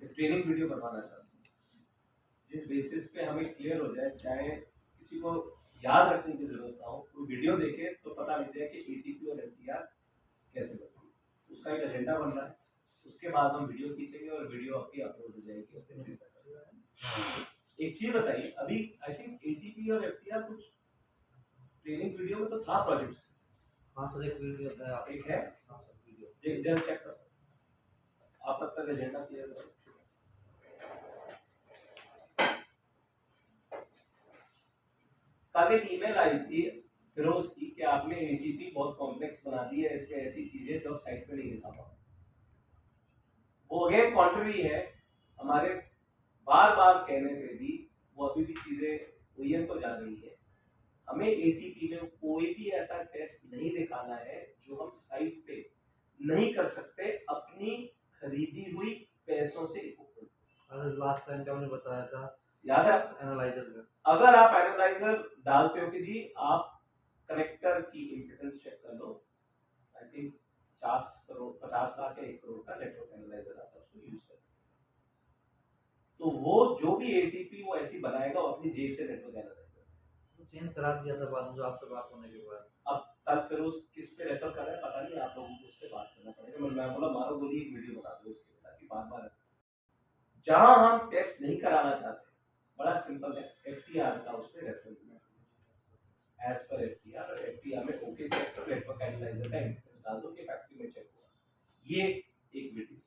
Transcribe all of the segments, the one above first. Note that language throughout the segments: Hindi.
ट्रेनिंग वीडियो बनवाना चाहता हूँ जिस बेसिस पे हमें क्लियर हो जाए, चाहे किसी को याद रखने की जरूरत ना हो, कोई वीडियो देखे तो पता लग जाए कि एटीपी और एफटीआर कैसे बनती है। उसका एक एजेंडा बन रहा है, उसके बाद हम वीडियो खींचेंगे और वीडियो आपकी अपलोड हो जाएगी। एक चीज बताइए, अभी आई थिंक एटीपी और एफटीआर कुछ ट्रेनिंग वीडियो में तो था प्रोजेक्ट। हाँ सर, एक वीडियो है, एक है। हाँ सर, वीडियो जब चेक करो आप, तब तक एजेंडा क्लियर करो। कल एक ईमेल आई थी फिरोज की कि आपने एटीपी बहुत कॉम्प्लेक्स बना दी है, इसमें ऐसी चीजें जो साइट पे नहीं दिखा पाओ। वो अगेन कॉन्ट्ररी है हमारे बार बार कहने पे भी, वो अभी भी चीजें ओईएम को जा रही है। हमें एटीपी में कोई भी ऐसा टेस्ट नहीं दिखाना है जो हम साइट पे नहीं कर सकते अपनी खरीदी हुई पैसों से। लास्ट टाइम क्या हमने बताया था, याद है? एनालाइजर में अगर आप एनालाइजर डालते हो कि जी आप कनेक्टर की इम्पीडेंस चेक कर लो, आई थिंक 50 लाख या 1 करोड़ का नेटवर्क एनालाइजर आता है, उसको यूज कर, तो वो जो भी एटीपी वो ऐसी बनाएगा, वो अपनी जेब से नेटवर्क एनालाइजर चेंज करा दिया था बाद में, जो आपसे बात होने के बाद। अब कल फिर उस किस पे रेफर कर रहा है पता नहीं, आप लोगों को उससे बात करना पड़ेगा। मैं बोला मारो गोली एक वीडियो बना दो उसके, ताकि बार बार जहां हम टेस्ट नहीं कराना चाहते, बड़ा सिंपल है, एफटीआर का उस पे रेफरेंस में एज पर एफटीआर, और एफटीआर में ओके चेक कर, नेटवर्क एनालाइजर का इम्पीडेंस डाल दो कि फैक्ट्री में चेक हुआ। ये एक वीडियो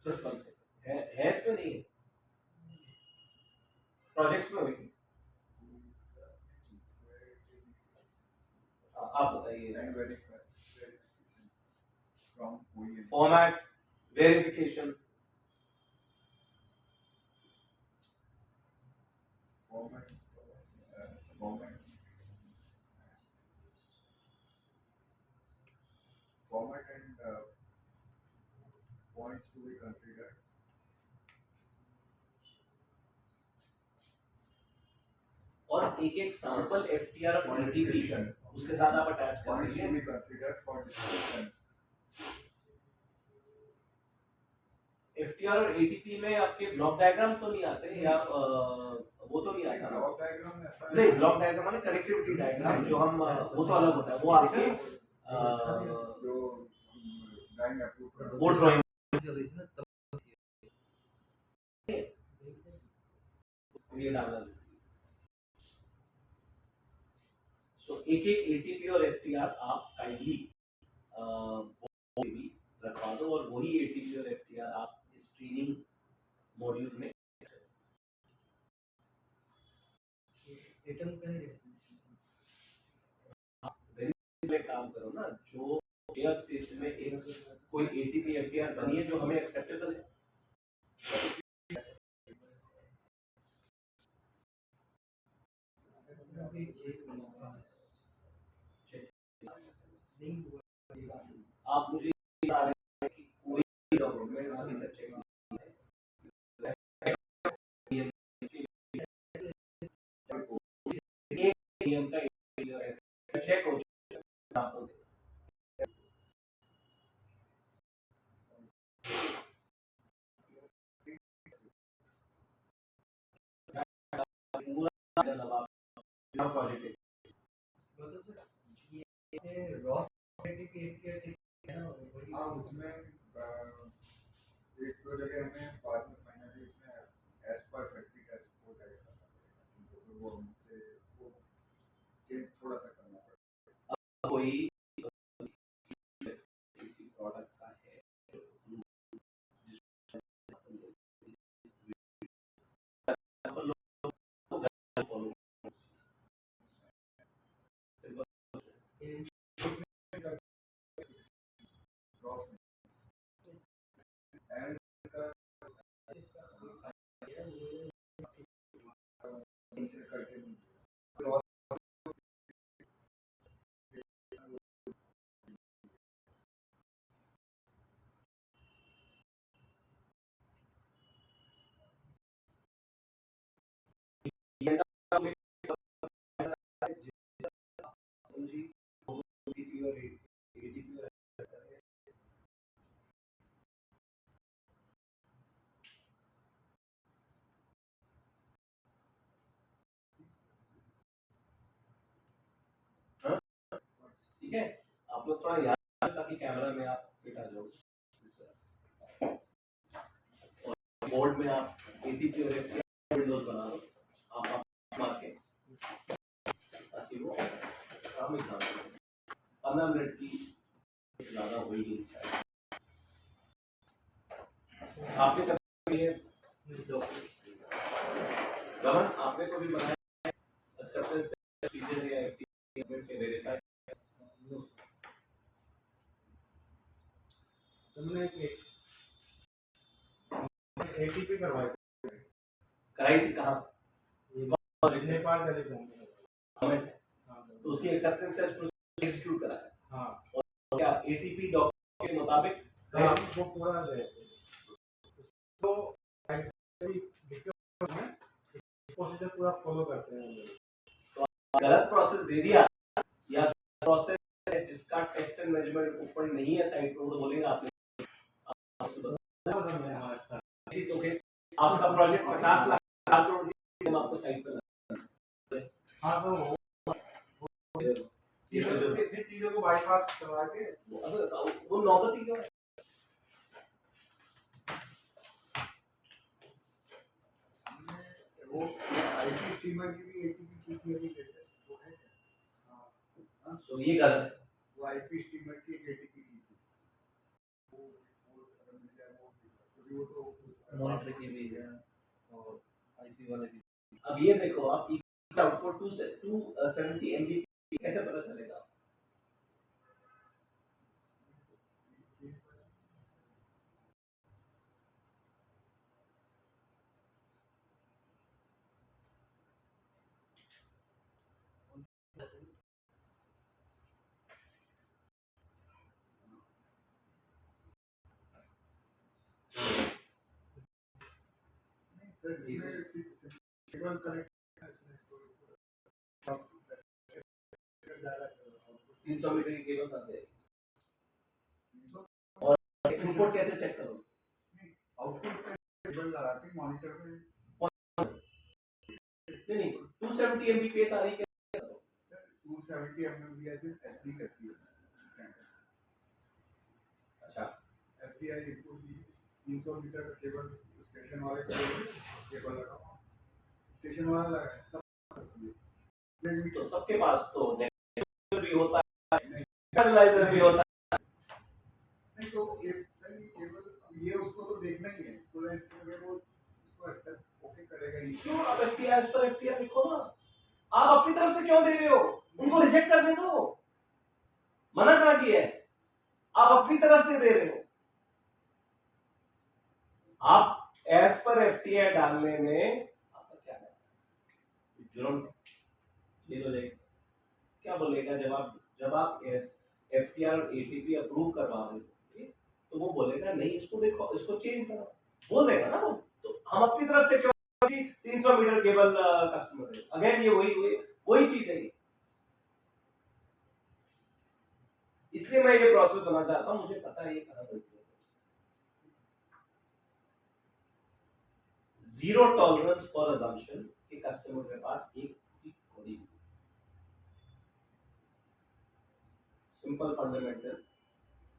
जस्ट वन सेकंड है इसमें नहीं है, प्रोजेक्ट्स में होगी। आप बताइए। Format verification, format and points to be considered. और एक एक सैंपल एफटीआर और एटीपी उसके साथ आप अटैच कर दीजिए। points to be considered for discussion. FTR और एटीपी में आपके ब्लॉक डायग्राम तो नहीं आते, या वो तो नहीं आता ना? ब्लॉक डायग्राम नहीं, ब्लॉक डायग्राम माने कनेक्टिविटी डायग्राम जो हम, वो तो अलग होता है, वो आपके जो ड्राइंग अप्रूव, वो ड्राइंग ये डालना। सो एक एक एटीपी और एफटीआर आप काइंडली भी रखवा दो, और वही एटीपी और एफटीआर आप इस ट्रेनिंग मॉड्यूल में काम करो ना, जो एयर स्टेशन में एक कोई एटीपी एफटीआर बनी है जो हमें एक्सेप्टेबल है। आप मुझे बता रहे हैं कि कोई डॉक्यूमेंट अभी तक चेक नहीं है, नियम का चेक हो चुका है। प्रोजेक्ट उसमें एक दो जगह हमें बाद में फाइनली उसमें एज पर फैक्ट्री का सपोर्ट है, वो हमसे वो चेंज थोड़ा सा करना पड़ेगा। कोई किसी प्रोडक्ट का है ठीक है, आप लोग थोड़ा याद रखें ताकि कैमरा में आप फिट आ जाओ। और बोर्ड में आप एटीपी और एफटीआर विंडोज बना लो, आप मार के, ताकि वो काम एग्जाम 15 मिनट की ज़्यादा हो ही नहीं चाहिए। आपने कभी ये गमन आपने कभी बनाया एक्सेप्टेंस टीचर या एफटीआर से वेरीफाई हमने एटीपी करवाई कराई थी? कहाँ? नेपाल का गवर्नमेंट, तो उसकी एक्सेप्टेंस टेस्ट एग्जीक्यूट करा है। हाँ, और क्या एटीपी डॉक्यूमेंट के मुताबिक हाँ, वो पूरा है तो प्रोसीजर पूरा फॉलो करते हैं। तो गलत प्रोसेस दे दिया या प्रोसेस जिसका टेस्ट एंड मेजरमेंट ऊपर नहीं है साइट पे, वो तो बोलेगा आपने तो फिर आपका प्रोजेक्ट 50 लाख करोड़ की आपको साइट पे हाँ तो चीजों को बाईपास करवा के वो नौबत ही क्यों है? वो आईटी स्ट्रीमर की भी एटीपी की थी वो है हां, तो ये गलत है। वो आईपी स्ट्रीमर की एटीपी की थी, वो अगर मिल जाए वो तो मॉनिटर की भी है और आईपी वाले की। अब ये देखो आप आउटपुट 270 MB कैसे पता चलेगा? केवल कनेक्ट 300 मीटर की केबल कहाँ से आएगी? और इनपुट कैसे चेक करोगे? आउटपुट पे केबल लगा के मॉनिटर पे नहीं 270 MB पेस आ रही है 270 mbps is SD कैसी है? अच्छा एफडीआई इनपुट दी 300 मीटर का केबल स्टेशन वाले केबल लगा, स्टेशन वाला लगा है सब, तो सबके पास तो नेटवर्क भी होता है, स्टेबलाइजर भी होता है। नहीं तो ये सही केबल ये उसको तो देखना ही है, तो इसमें वो उसको एक्सेप्ट ओके करेगा ही। क्यों आप एफटीआर पर एफटीआर लिखो ना, आप अपनी तरफ से क्यों दे रहे हो? उनको रिजेक्ट करने दो, मना कहाँ किया है? आप अपनी तरफ से दे रहे हो। आप एज पर एफटीआर डालने में आपका क्या है? जुर्म जेल हो जाएगी। क्या बोलेगा जब आप एफटीआर और एटीपी अप्रूव करवा रहे हो तो वो बोलेगा नहीं इसको देखो इसको चेंज करो, बोल देगा ना वो। तो हम अपनी तरफ से क्यों 300 मीटर केबल कस्टमर है? अगेन ये वही चीज है। इसलिए मैं ये प्रोसेस बनाना चाहता हूं, मुझे पता है ये कहां गलती है। जीरो टॉलरेंस फॉर अजम्पशन कि कस्टमर के पास एक कोडी, सिंपल फंडामेंटल,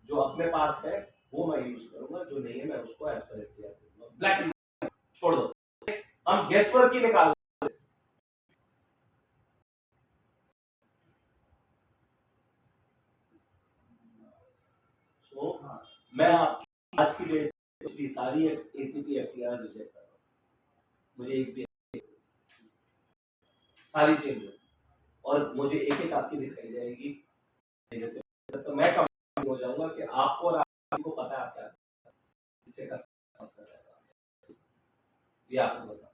जो अपने पास है वो मैं यूज करूंगा, जो नहीं है मैं उसको एज पर एफटीआर करूंगा। ब्लैक एंड व्हाइट छोड़ दो, हम गेस वर्क ही निकाल। सो मैं आज की डेट में सारी एटीपी एफटीआर रिजेक्ट कर रहा हूं। मुझे एक भी सारी चेंज और मुझे एक एक आपकी दिखाई जाएगी, जैसे तो मैं कम हो जाऊंगा कि आपको और आपको पता है आप क्या इससे का समझ रहेगा ये आपको बता।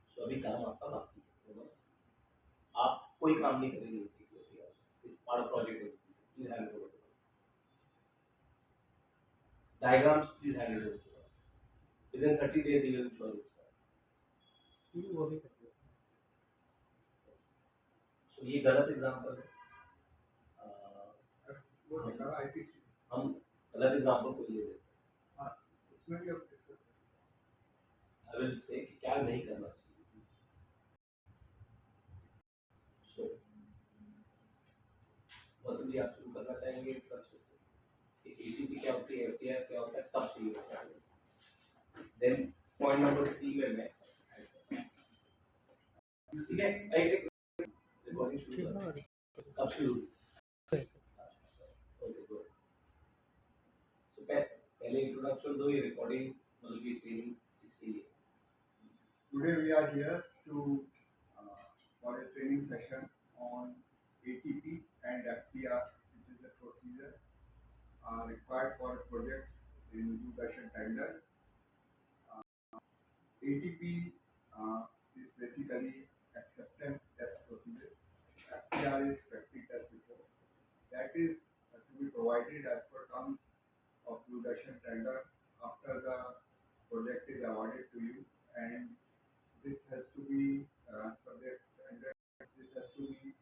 सो अभी काम आपका बाकी है, आप कोई काम नहीं करेंगे, it's part of project, please hand over diagrams, please hand over with in 30 days you will show it। सो ये गलत एग्जांपल है, वो दिखा आईटी हम गलत एग्जांपल को ले लेते हैं। हां इसमें भी अब डिस्कस आई विल से कि क्या नहीं करना चाहिए। सो गौतम जी आप शुरू करना चाहेंगे इंट्रोडक्शन से कि एटीपी क्या होती है, एफटीआर क्या होता है, कब चाहिए होता है। देन पॉइंट नंबर 3 में मैं ठीक है एक रिकॉर्डिंग शुरू कर कब शुरू ओके गुड। सो पहले इंट्रोडक्शन दो, ये रिकॉर्डिंग मतलब की ट्रेनिंग इसके लिए। Today we are here to for a training session on ATP and FTR, which is the procedure required for projects in Doorshan tender. ATP is basically acceptance test procedure. FTR is factory test report. That is to be provided as per terms of Doorshan tender after the project is awarded to you, and this has to be subject and this has to be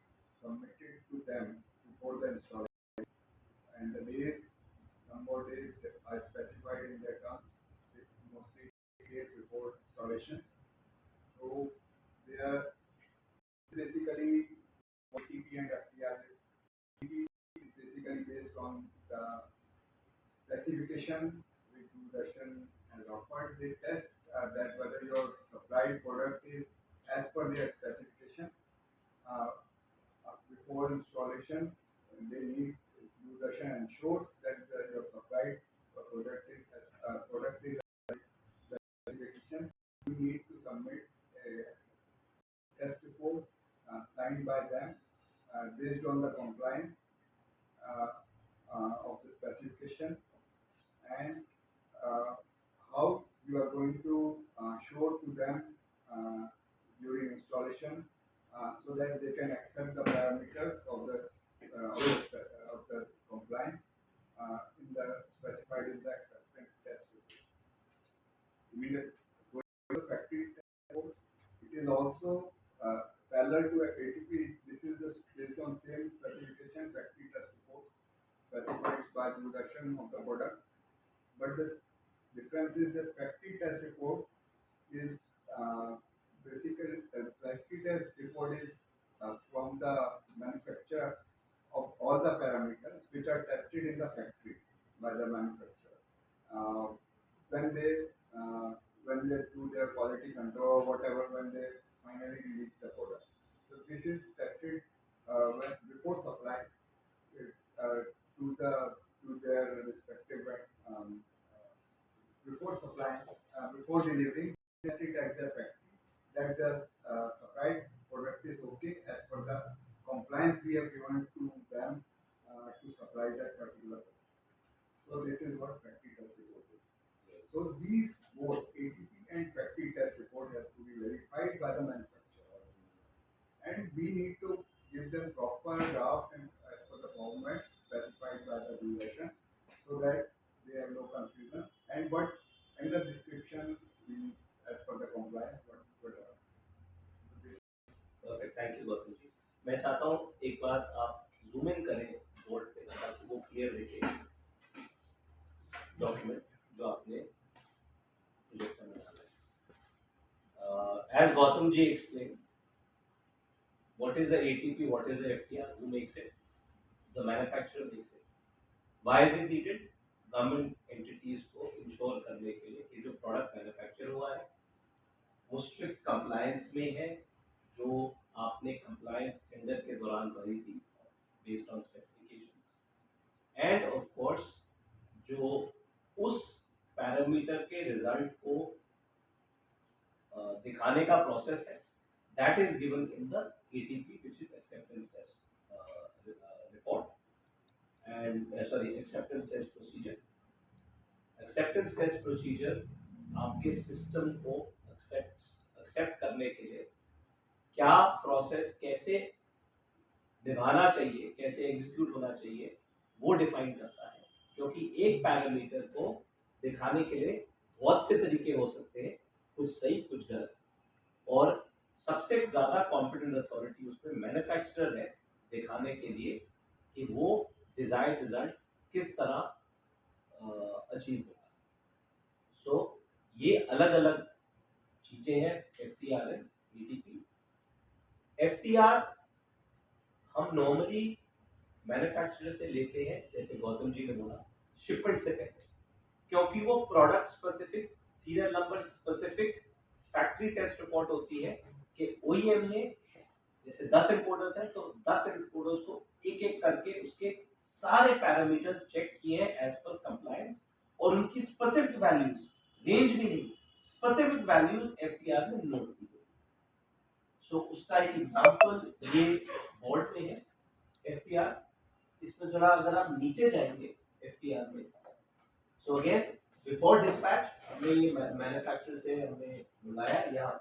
submitted to them before the installation, and the days, number of days are specified in the terms, mostly days before installation. So they are basically OTP and FTR is basically based on the specification which Doorshan has offered. They test that whether your supplied product is as per their specification. Before installation, they need Doorshan ensures that your supplied product is the specification. You need to submit a test report signed by them based on the compliance of the specification, and how you are going to show to them during installation so that they can accept the parameters of the compliance in the specified in the acceptance test report. Similar going to the factory test report, it is also parallel to ATP. This is based on same specification factory test reports specified by production of the product, but the difference is that factory test report is basically factory test report is from the manufacturer of all the parameters which are tested in the factory by the manufacturer. When they do their quality control or whatever, when they finally release the product. So this is tested before supply to their respective before supplying, before delivering, test it at the factory that the supplied product is okay as per the compliance we have given to them to supply that particular product. So this is what factory test report is. So these both ATP and factory test report has to be verified by the manufacturer, and we need to give them proper draft and as per the format specified by the Doorshan, so that they have no confusion, and what and the description as per the compliance whatever. So this perfect, thank you Gautam ji. मैं चाहता हूँ एक बार आप जूम इन करें बोर्ड पे ताकि वो क्लियर दिखे डॉक्यूमेंट जो आपने प्रोजेक्ट में डाला है। As Gautam ji explain what is the ATP, what is the FTR, who makes it, the manufacturer makes it, why is it needed, government entities को इंश्योर करने के लिए कि जो प्रोडक्ट मैन्युफैक्चर हुआ है वो स्ट्रिक्ट कंप्लायंस में है जो आपने कंप्लायंस टेंडर के दौरान भरी थी based on specifications, end of course जो उस पैरामीटर के रिजल्ट को दिखाने का प्रोसेस है that is given in the ATP, which is acceptance test report and acceptance test procedure. Acceptance test procedure आपके सिस्टम को एक्सेप्ट करने के लिए क्या प्रोसेस कैसे निभाना चाहिए, कैसे एग्जीक्यूट होना चाहिए, वो डिफाइन करता है, क्योंकि एक पैरामीटर को दिखाने के लिए बहुत से तरीके हो सकते हैं, कुछ सही कुछ गलत, और सबसे ज़्यादा कॉम्पिटेंट अथॉरिटी उस पर मैन्युफैक्चरर है दिखाने के लिए कि वो डिजायर्ड रिजल्ट किस तरह अचीव होगा। सो ये अलग अलग चीज़ें हैं FTR एंड ATP। FTR हम नॉर्मली मैन्युफैक्चरर से लेते हैं, जैसे गौतम जी ने बोला, शिपमेंट से पहले, क्योंकि वो product specific, serial number specific factory test report होती है कि ओईएम ने जैसे 10 इम्पोर्टर्स हैं तो 10 इम्पोर्टर्स को एक एक करके उसके सारे पैरामीटर्स चेक किए हैं एज पर कंप्लायंस, और उनकी स्पेसिफिक वैल्यूज, रेंज भी नहीं, स्पेसिफिक वैल्यूज एफटीआर में नोट की गई। सो उसका एक एग्जांपल ये बोर्ड में है एफटीआर। इसमें जरा अगर आप नीचे जाएंगे एफटीआर में, सो अगेन बिफोर डिस्पैच हमने ये मैन्युफैक्चरर से हमने बुलाया। यहाँ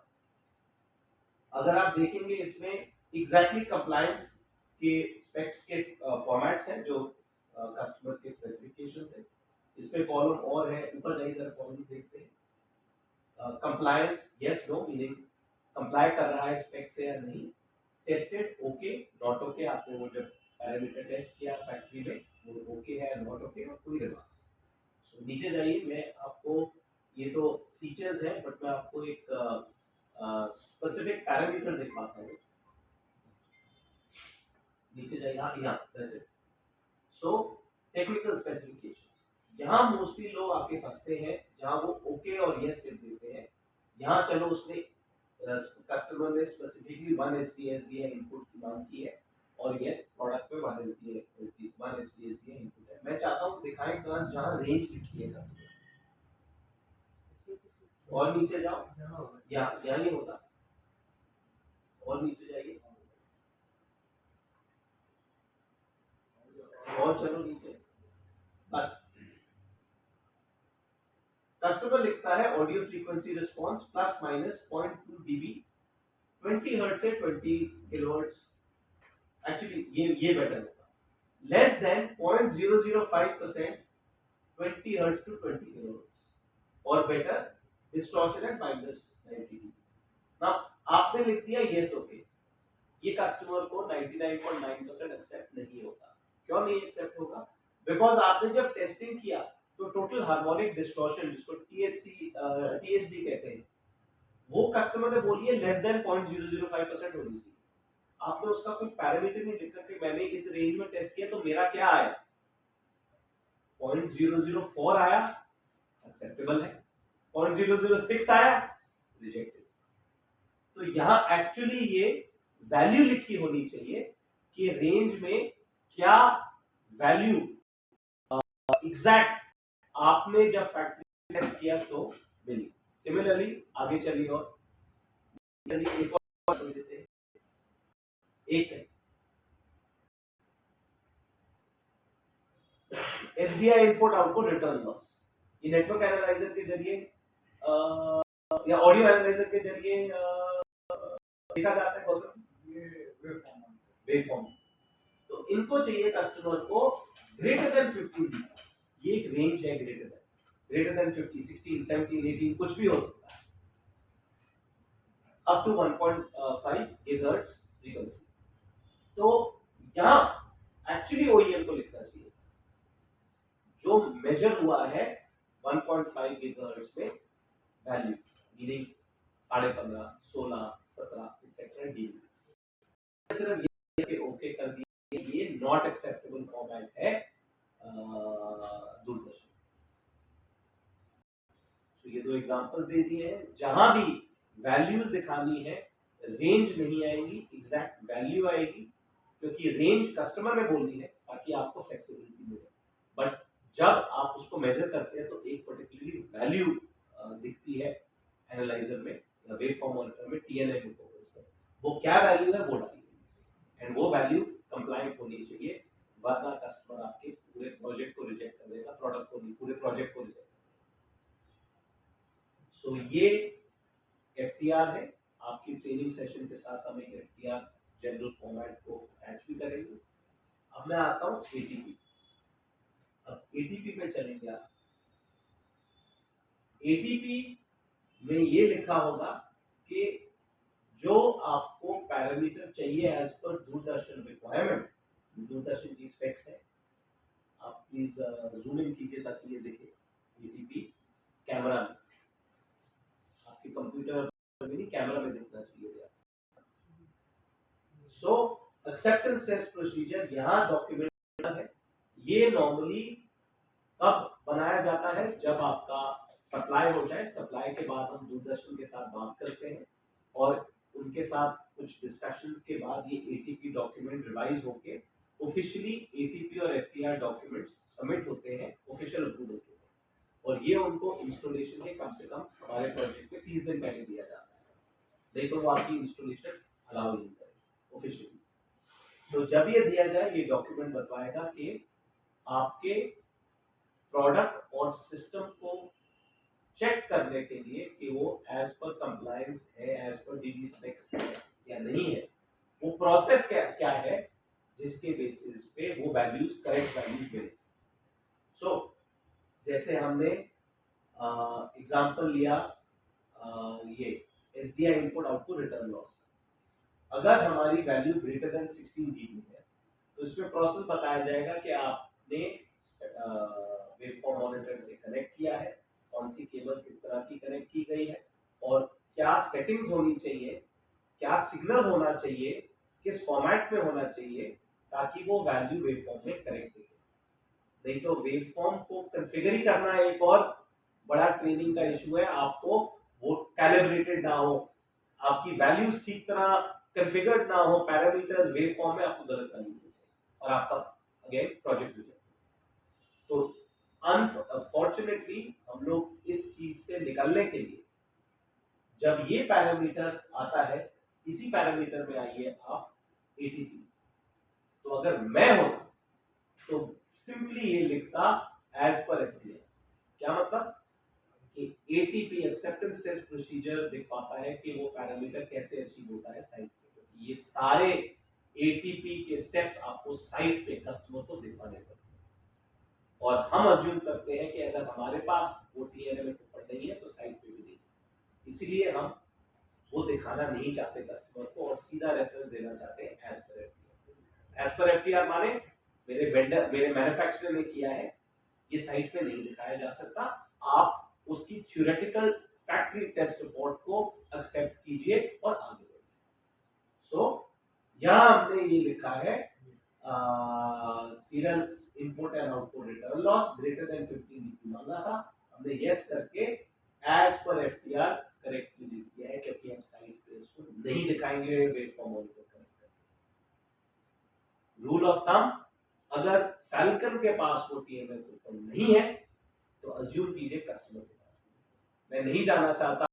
अगर आप देखेंगे इसमें एग्जैक्टली कंप्लायंस के स्पेक्स के फॉर्मेट्स हैं जो कस्टमर के स्पेसिफिकेशन थे। इसमें कॉलम और है, ऊपर जाइए जरा कॉलम्स देखते हैं। Compliance yes no, meaning comply कर रहा है स्पेक्स से या नहीं, टेस्टेड ओके नॉट ओके, आपने वो जब पैरामीटर टेस्ट किया फैक्ट्री में वो ओके है नॉट ओके, और कोई रिमार्क्स। सो नीचे जाइए, मैं आपको ये तो फीचर्स है बट मैं आपको एक स्पेसिफिक पैरामीटर दिखाता हूँ। नीचे जाइए, यहाँ that's it. So technical specification, यहाँ मोस्टली लोग आके फंसते हैं जहाँ वो ओके और यस लिख देते हैं। यहाँ चलो उसने कस्टमर ने स्पेसिफिकली 1 HDSD इनपुट की मांग की है और यस प्रोडक्ट में 1 HDSD इनपुट है। मैं चाहता हूँ दिखाएं कहाँ जहाँ रेंज लिखी है कस्टमर, और नीचे जाओ, यहाँ नहीं होता, और नीचे जाइए, और चलो नीचे, बस कस्टमर लिखता है audio frequency response plus minus 0.2 dB 20 hertz से 20 किलोहर्ट्ज। एक्चुअली ये बेटर होगा, less than 0.005% 20 hertz to 20 kilohertz, और बेटर डिस्टॉर्शन एट -90 dB। ना आपने लिख दिया यस ओके, ये कस्टमर को 99.9% एक्सेप्ट नहीं होगा। क्यों नहीं एक्सेप्ट होगा? बिकॉज आपने जब टेस्टिंग किया तो टोटल हार्मोनिक डिस्टॉर्शन, जिसको टीएचडी कहते हैं, वो कस्टमर ने बोली है लेस देन 0.005% होनी चाहिए। आपने उसका कोई पैरामीटर नहीं लिखा कि मैंने इस रेंज में टेस्ट किया तो मेरा क्या आया, 0.004 आया, एक्सेप्टेबल है, 0.006 आया, रिजेक्टेड। तो यहाँ एक्चुअली ये वैल्यू लिखी होनी चाहिए कि रेंज में क्या वैल्यू एग्जैक्ट आपने जब फैक्ट्री टेस्ट किया तो मिली। सिमिलरली आगे चलिए, और एक और देते हैं, एक second. SDI input output return loss, ये नेटवर्क एनालाइजर के जरिए या ऑडियो एनालाइजर के जरिए देखा जाता है। गौतम, ये वेवफॉर्म, तो इनको चाहिए कस्टमर को ग्रेटर देन 50 डी, ये एक रेंज है, ग्रेटर देन 50, 16, 17, 18 कुछ भी हो सकता है, अप टू 1.5 गीगाहर्ट्ज फ्रीक्वेंसी। तो यहाँ एक्चुअली ओईएम को लिखना चाहिए जो मेजर हुआ है 1.5 गीगाहर्ट्ज में वैल्यू, मीनिंग 15.5, 16, 17 एक्सेट्रा डी। सिर्फ ये ओके कर दिए, ये नॉट एक्सेप्टेबल फॉर्मेट है दूरदर्शन। तो ये दो एग्जांपल्स दे दिए हैं, जहां भी वैल्यूज दिखानी है रेंज नहीं आएगी, एग्जैक्ट वैल्यू आएगी, क्योंकि रेंज कस्टमर ने बोलनी है ताकि आपको फ्लेक्सिबिलिटी मिले। बट जब आप उसको मेजर करते हैं तो एक पर्टिकुलरली वैल्यू दिखती है एनालाइजर में या वेव फॉर्म मॉनिटर में, टीएनएम को वो क्या वैल्यू है वो डालिए, एंड वो वैल्यू कंप्लायंट होनी चाहिए, वरना कस्टमर आपके पूरे प्रोजेक्ट को रिजेक्ट कर देगा, प्रोडक्ट को नहीं, पूरे प्रोजेक्ट को रिजेक्ट। सो ये एफटीआर है। आपकी ट्रेनिंग सेशन के साथ हम एक एफटीआर जनरल फॉर्मेट को अटैच भी करेंगे। अब मैं आता हूँ एटीपी। अब एटीपी में चलेंगे आप, एटीपी में ये लिखा होगा कि जो आपको पैरामीटर चाहिए as per Doordarshan requirement, Doordarshan की स्पेक्स है, आप प्लीज जूम इन कीजिए ताकि ये दिखे। एटीपी कैमरा में, आपके कंप्यूटर में नहीं, कैमरा में दिखना चाहिए। सो एक्सेप्टेंस टेस्ट प्रोसीजर, यहाँ डॉक्यूमेंट है, ये नॉर्मली कब बनाया जाता है, जब आपका सप्लाई हो जाए। सप्लाई के बाद हम दूरदर्शन के साथ बात करते हैं और उनके साथ कुछ डिस्कशंस के बाद ये एटीपी डॉक्यूमेंट रिवाइज होके ऑफिशियली एटीपी और एफटीआर डॉक्यूमेंट्स सबमिट होते हैं ऑफिशियल अप्रूवल के लिए, और ये उनको इंस्टॉलेशन के कम से कम हमारे प्रोजेक्ट में 30 दिन पहले दिया जाता है, नहीं तो वो आपकी इंस्टॉलेशन अलाउ नहीं करेगी ऑफिशियली। तो जब ये दिया जाए, ये डॉक्यूमेंट बताएगा कि आपके प्रोडक्ट और सिस्टम को चेक करने के लिए कि वो एज पर कंप्लायंस है, एज पर डीडी स्पेक्स है या नहीं है, वो प्रोसेस क्या है जिसके बेसिस पे वो वैल्यूज करेक्ट वैल्यूज मिले। सो जैसे हमने एग्जांपल लिया ये SDI input output return loss, अगर हमारी वैल्यू ग्रेटर देन 16 dB है तो इसमें प्रोसेस बताया जाएगा कि आपने वेवफॉर्म मॉनिटर से कनेक्ट किया है, कौन सी केबल किस तरह की कनेक्ट की गई है, और क्या सेटिंग्स होनी चाहिए, क्या सिग्नल होना चाहिए, किस फॉर्मेट में होना चाहिए, ताकि वो वैल्यू वेवफॉर्म में करेक्ट दिखे। नहीं तो वेवफॉर्म को कॉन्फ़िगर करना एक और बड़ा ट्रेनिंग का इशू है, आपको वो कैलिब्रेटेड ना हो, आपकी वैल्यूज ठीक तरह कॉन्फ़िगर्ड ना हो, पैरामीटर्स वेवफॉर्म में आपको गलत वैल्यू और आपका अगेन प्रोजेक्ट रिजेक्ट। तो अनफॉर्चुनेटली हम लोग इस चीज से निकलने के लिए, जब ये पैरामीटर आता है, इसी पैरामीटर में आइए आप एटीपी, तो अगर मैं होता तो सिंपली ये लिखता एज पर एफटीआर। क्या मतलब कि एटीपी एक्सेप्टेंस टेस्ट प्रोसीजर दिखाता है कि वो पैरामीटर कैसे अचीव होता है साइट पे। ये सारे एटीपी के स्टेप्स आपको साइट पे कस्टमर को दिखाने पड़ते हैं, और हम अज्यूम करते हैं कि अगर हमारे पास वो टीएनएम ऊपर नहीं है तो साइट पे भी नहीं, इसीलिए हम वो दिखाना नहीं चाहते कस्टमर को और सीधा रेफरेंस देना चाहते हैं as per FTR. As per FTR माने मेरे वेंडर, मेरे मैन्युफैक्चरर ने किया है, ये साइट पे नहीं दिखाया जा सकता, आप उसकी थ्योरेटिकल फैक्ट्री टेस्ट रिपोर्ट को एक्सेप्ट कीजिए और आगे बढ़िए। सो यहां हमने ये लिखा है serial input and output return loss greater than 15 dB मांगा था, हमने यस करके एज पर एफटीआर करेक्टली लिख दिया है, क्योंकि हम साइट पे इसको नहीं दिखाएंगे वेवफॉर्म मॉनिटर करेक्ट करके। रूल ऑफ थंब, अगर फैल्कन के पास वो टीएमएल कूपन नहीं है तो अज्यूम कीजिए कस्टमर के पास। मैं नहीं जाना चाहता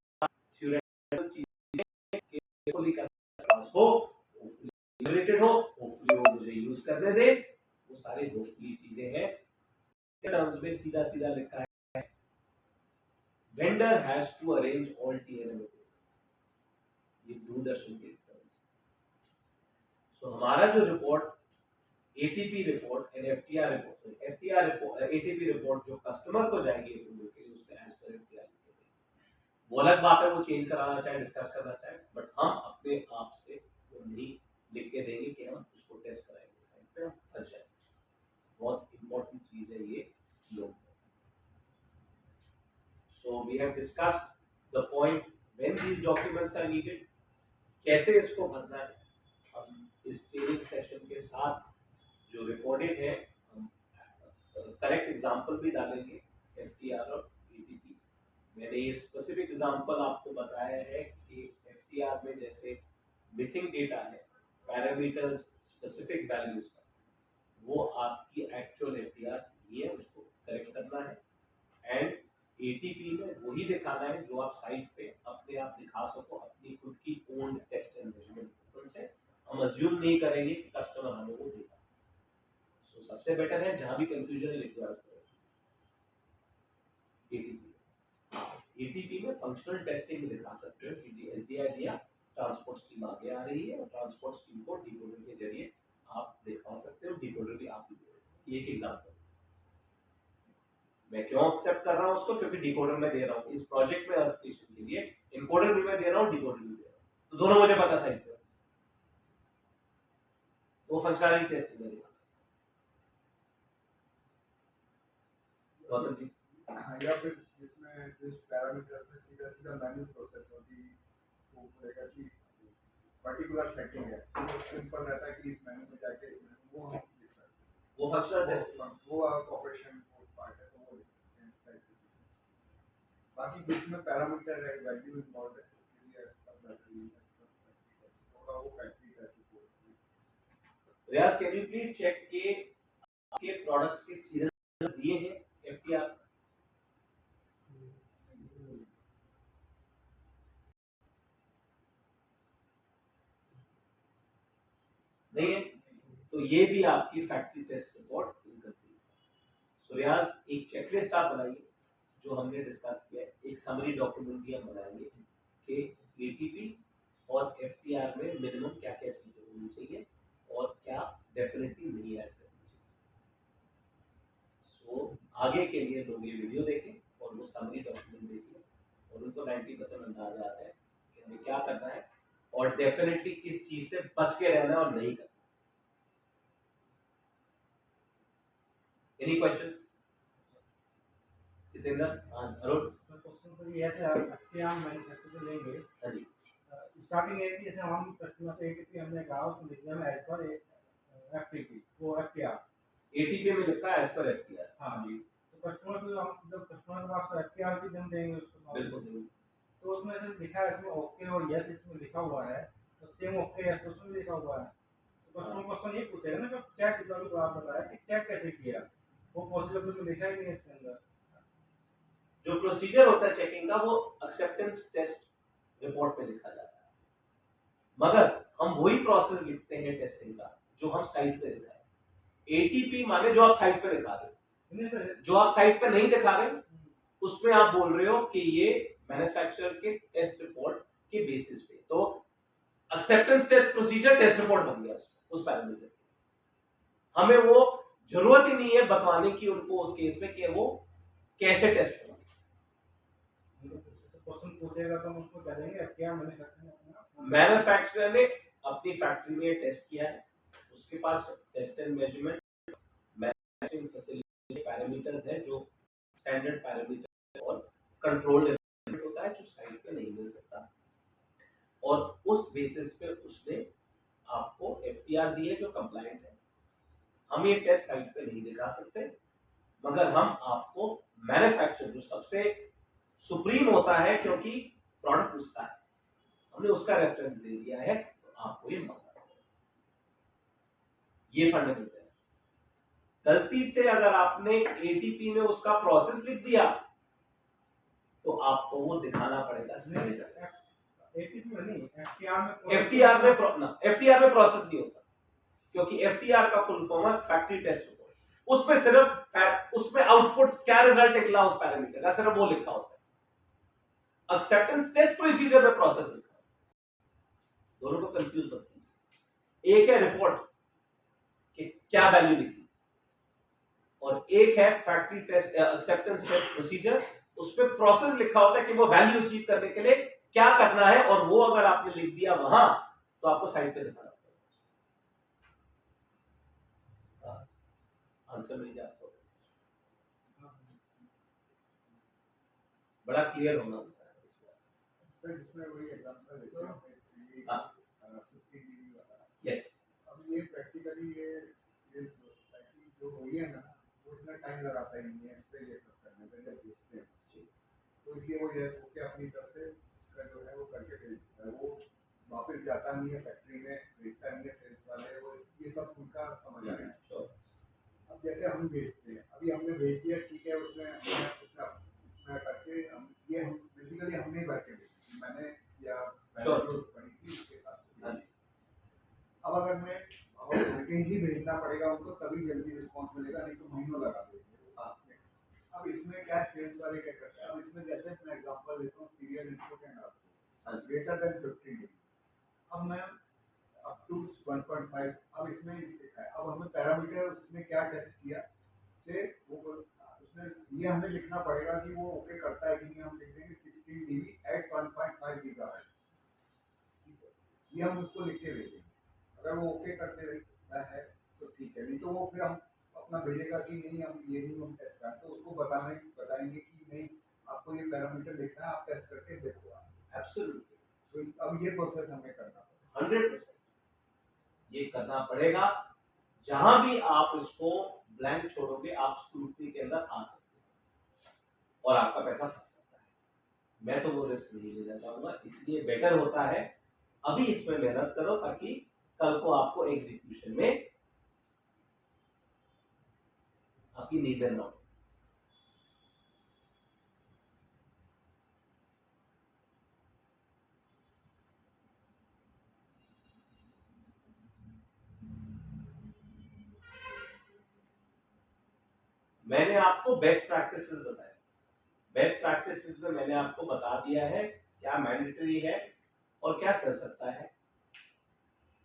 थ्योरेटिकल चीजें कि फुली कस्टमर के पास हो, लिमिटेड हो, होपफुली वो मुझे यूज करने दे, वो सारी होपफुली चीजें हैं। टर्म्स में सीधा सीधा लिखा है vendor has to arrange all TNM, ये दूरदर्शन के टर्म्स। सो हमारा जो report ATP report and FTR report, FTR report ATP report जो कस्टमर को जाएगी अप्रूवल के लिए, उसमें एज पर एफटीआर लिख के देंगे। वो अलग बात है, वो चेंज कराना चाहे, डिस्कस करना चाहे, बट हम अपने आप से वो नहीं लिख के देंगे कि हम उसको टेस्ट कराएंगे साइट पे, हम फंस जाएंगे। बहुत इंपॉर्टेंट चीज है ये लोग। So we have discussed the point when these documents are needed, कैसे इसको भरना है। हम इस ट्रेनिंग सेशन के साथ जो रिकॉर्डेड है, हम करेक्ट एग्जांपल भी डालेंगे एफटीआर और एटीपी। मैंने ये स्पेसिफिक एग्जांपल आपको बताया है कि एफटीआर में जैसे मिसिंग डेटा है, पैरामीटर्स स्पेसिफिक वैल्यूज का, वो आपकी एक्चुअल एफटीआर ये है, उसको करेक्ट करना है। एंड एटीपी में वही दिखाना है जो आप साइट पे अपने आप दिखा सको, अपनी खुद की ओन टेस्ट एंड मेजरमेंट से। हम अज्यूम नहीं करेंगे कि कस्टमर हमें वो देगा। सो सबसे बेटर है जहां भी कंफ्यूजन है लिख दो एटीपी। एटीपी में फंक्शनल टेस्टिंग दिखा सकते हो कि एसडीआई दिया, ट्रांसपोर्ट स्ट्रीम आगे आ रही है और ट्रांसपोर्ट स्ट्रीम को डिकोडर के जरिए आप दिखा सकते हो, डिकोडर भी आप ही दे रहे हो। एक एग्जांपल मैं क्यों एक्सेप्ट कर रहा हूं उसको, क्योंकि डिकोडर मैं दे रहा हूं इस प्रोजेक्ट में अर्थ स्टेशन के लिए, एनकोडर भी मैं दे रहा हूं, डिकोडर भी दे रहा हूं, तो दोनों मुझे पता साइड पे, वो फंक्शनलिटी टेस्ट में दिखा सकते। गौतम जी या फिर जिसमें जिस पैरामीटर से सीधा सीधा मैन्युअल प्रोसेस होगी, वो बोलेगा कि पर्टिकुलर सेटिंग है, तो सिंपल रहता है कि इस मेनू में जाके वो हम लिख सकते हैं। वो फंक्शनल टेस्ट है। वो ऑपरेशन पार्ट है, तो वो बाकी कुछ में पैरामीटर है, वैल्यू इन्वॉल्व है, उसके लिए बैटरी होगा, वो factory test report. Riyaz, can you please check के आपके प्रोडक्ट्स के सीरियल दिए हैं एफटीआर? नहीं है, तो ये भी आपकी फैक्ट्री टेस्ट रिपोर्ट इनकम्प्लीट है। सो रियाज, एक चेकलिस्ट आप बनाइए जो हमने डिस्कस किया है, एक समरी डॉक्यूमेंट भी हम बनाएंगे कि एटीपी और एफटीआर में मिनिमम क्या क्या चीजें होनी चाहिए और क्या डेफिनेटली नहीं ऐड करनी चाहिए। सो आगे के लिए लोग ये वीडियो देखें और वो समरी डॉक्यूमेंट देखिए और उनको 90% अंदाजा आता है कि हमें क्या करना है और डेफिनेटली किस चीज से बच के रहना है और नहीं करना। Any questions? Jitendra, Arun? Question तो ये है सर, एफटीआर हम मैन्युफैक्चर से लेंगे, हाँ जी, स्टार्टिंग है कि जैसे हम कस्टमर से एटीपी हमने कहा उसमें लिख दिया एज पर एफटीपी वो एफटीआर, एटीपी में लिखा है एज पर एफटीआर। हाँ जी। तो कस्टमर को हम जब कस्टमर के पास एफटीआर भी हम देंगे उसको, बिल्कुल, तो उसमें से लिखा है इसमें ओके और यस इसमें लिखा हुआ है, तो सेम ओके यस उसमें भी लिखा हुआ है, तो कस्टमर क्वेश्चन ये पूछेगा ना कि चेक जो अभी आप बताया कि चेक कैसे किया, वो पॉसिबल तो लिखा ही नहीं है इसके अंदर। जो प्रोसीजर होता है चेकिंग का वो एक्सेप्टेंस टेस्ट रिपोर्ट में लिखा जाता है, मगर हम वही प्रोसेस लिखते हैं टेस्टिंग का जो हम साइट पे दिखाए। एटीपी माने जो आप साइट पे दिखा रहे हो, नहीं सर, जो आप साइट पे नहीं दिखा रहे उसमें आप बोल रहे हो कि ये मैन्युफैक्चरर के टेस्ट रिपोर्ट के बेसिस पे, तो acceptance test procedure test report बन गया उस पैरामीटर की। हमें वो जरूरत ही नहीं है बताने की उनको उस केस में कि वो कैसे टेस्ट होगा। क्वेश्चन पूछेगा तो हम उसको कह देंगे क्या मैन्युफैक्चरर ने अपनी फैक्ट्री में टेस्ट किया है, उसके पास test and measurement manufacturing facility parameters है जो स्टैंडर्ड पैरामीटर और कंट्रोल होता है जो साइट पे नहीं मिल सकता, और उस बेसिस पे उसने आपको एफटीआर दी है जो कंप्लायंट है। हम ये टेस्ट साइट पे नहीं दिखा सकते, मगर हम आपको मैन्युफैक्चर जो सबसे सुप्रीम होता है क्योंकि प्रोडक्ट उसका है, हमने उसका रेफरेंस दे दिया है, तो आपको ये मानना है। ये फंडामेंटल है। गलती से अगर आपने एटीपी में उसका प्रोसेस लिख दिया तो आपको वो दिखाना पड़ेगा। एफटीआर में प्रोसेस नहीं होता क्योंकि एफटीआर का फुल फॉर्म है फैक्ट्री टेस्ट रिपोर्ट। उसमें सिर्फ उसमें आउटपुट क्या रिजल्ट निकला उस पैरामीटर का सिर्फ वो लिखा होता है। एक्सेप्टेंस टेस्ट प्रोसीजर में प्रोसेस लिखा है। दोनों को कंफ्यूज मत कीजिए। एक है रिपोर्ट कि क्या वैल्यू निकली और एक है factory test acceptance test procedure, उसमें प्रोसेस लिखा होता है कि वो वैल्यू अचीव करने के लिए क्या करना है, और वो अगर आपने लिख दिया वहां तो आपको साइट पे दिखाना पड़ेगा। आंसर मिल जाए आपको, बड़ा क्लियर होना होता है सर इसमें वही एग्जांपल लेते हैं यस। अब ये प्रैक्टिकली ये फैक्ट्री जो हुई है ना, वो इतना टाइम लगाता ही नहीं है इस पे ये सब करने में जब भेजते हैं, तो इसलिए वो ये होके अपनी तरफ से उसका जो है वो करके भेज देता है, वो वापस जाता नहीं है फैक्ट्री में, भेजता नहीं है सेल्स वाले, वो ये सब उनका समझ आ है। अब जैसे हम भेजते हैं, अभी हमने भेज दिया ठीक है, उसमें करके हम बेसिकली हमने भर के भेजी, मैंने या जो पड़ी थी उसके साथ। अब अगर मैं भर के ही भेजना पड़ेगा उनको तभी जल्दी रिस्पॉन्स मिलेगा, नहीं तो महीनों लगा देंगे। अब इसमें क्या सेल्स वाले क्या करते हैं, अब इसमें जैसे मैं एग्जांपल लेता हूँ serial input and output greater than 50 days, अब मैं अप टू 1.5, अब इसमें लिखा है, अब हमें पैरामीटर उसने क्या टेस्ट किया से वो उसने ये हमें लिखना पड़ेगा कि वो ओके करता है कि नहीं, हम लिख देंगे 16 dB एट 1.5 गीगाहर्ट्ज, ये हम उसको लिख के भेजेंगे। अगर वो ओके करते रहता है तो ठीक है, नहीं तो वो फिर हम अपना भेजेगा कि नहीं हम ये नहीं हम टेस्ट करें, तो उसको बताएंगे कि नहीं आपको ये पैरामीटर लिखना है, आप टेस्ट करके देखो। एब्सोल्युटली। तो अब ये प्रोसेस हमें करना पड़ेगा 100%, ये करना पड़ेगा। जहां भी आप इसको ब्लैंक छोड़ोगे आप स्क्रूटनी के अंदर आ सकते हो और आपका पैसा फंस सकता है। मैं तो वो रिस्क नहीं लेना चाहूंगा, इसलिए बेटर होता है अभी इसमें मेहनत करो ताकि कल को आपको एग्जीक्यूशन में आपकी नींद ना हो। मैंने आपको बेस्ट प्रैक्टिसेस बताए, बेस्ट प्रैक्टिसेस में मैंने आपको बता दिया है क्या मैंडेटरी है और क्या चल सकता है,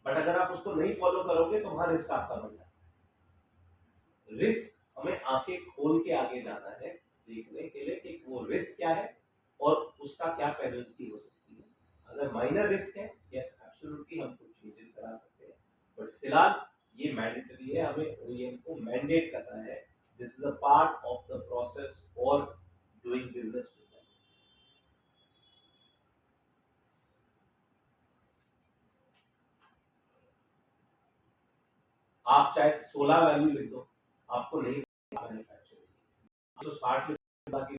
बट अगर आप उसको नहीं फॉलो करोगे तो वहां रिस्क आपका बढ़ जाता है। रिस्क हमें आंखें खोल के आगे जाना है देखने के लिए कि वो रिस्क क्या है और उसका क्या पेनल्टी हो सकती है। अगर माइनर रिस्क है, यस एब्सोल्युटली हम कुछ चेंजेस करा सकते हैं, बट फिलहाल ये मैंडेटरी है, हमें ओईएम को मैंडेट करना है। This is a part of the process for doing business with them. आप चाहे 16 वैल्यू लिख दो, आपको नहीं मैन्युफैक्चरिंग तो 60 बाकी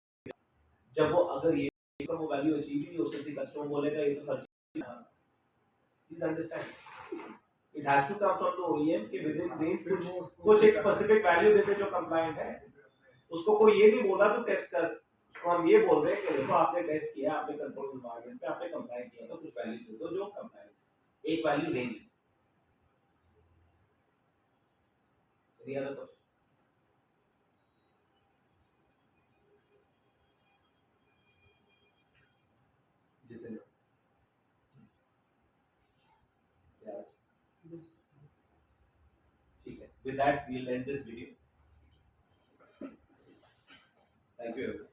जब वो अगर ये वो वैल्यू अचीव ही नहीं हो सकती, कस्टमर बोलेगा ये तो फर्जी। Please understand it has to come from the OEM के विद इन रेंज कुछ एक स्पेसिफिक वैल्यू देते जो कंप्लायंट है। उसको कोई ये नहीं बोला तो टेस्ट कर, उसको हम ये बोल रहे हैं कि देखो आपने टेस्ट किया, आपने कंट्रोल एनवायरनमेंट पे आपने कंप्लाई किया तो कुछ वैल्यू दे दो जो कंप्लायंट, एक value range. Any other question? जितने ठीक है, with that we'll end this video. Thank you everyone.